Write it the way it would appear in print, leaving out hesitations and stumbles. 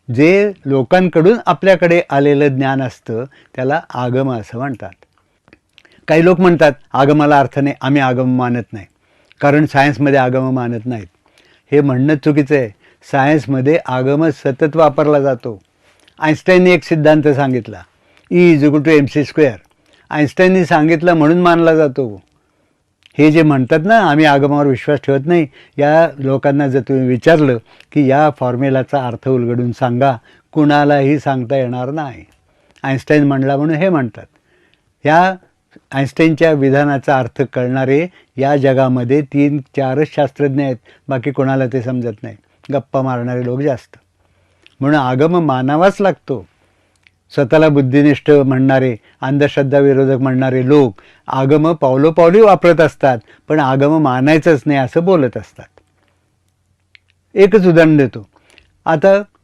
जे लोकांकडून आपल्याकडे आलेलं ज्ञान असतं त्याला आगम असं म्हणतात. काही लोक म्हणतात आगमाला अर्थ नाही, आम्ही आगम मानत नाही, कारण सायन्समध्ये आगम मानत नाहीत. हे म्हणणं चुकीचं आहे. सायन्समध्ये आगम सतत वापरला जातो. आईन्स्टाईनने एक सिद्धांत सांगितला, E=mc². आईन्स्टाईननी सांगितलं म्हणून मानला जातो. हे जे म्हणतात ना आम्ही आगमावर विश्वास ठेवत नाही, या लोकांना जर तुम्ही विचारलं की या फॉर्म्युलाचा अर्थ उलगडून सांगा, कुणालाही सांगता येणार नाही. आईन्स्टाईन म्हणला म्हणून हे म्हणतात. ह्या आईन्स्टाईनच्या विधानाचा अर्थ कळणारे या जगामध्ये 3-4च शास्त्रज्ञ आहेत, बाकी कोणाला ते समजत नाही. गप्पा मारणारे लोक जास्त. म्हणून आगम मानावाच लागतो. स्वतःला बुद्धिनिष्ठ म्हणणारे, अंधश्रद्धा विरोधक म्हणणारे लोक आगम पावलोपावली वापरत असतात, पण आगम मानायचंच नाही असं बोलत असतात. एकच उदाहरण देतो. आता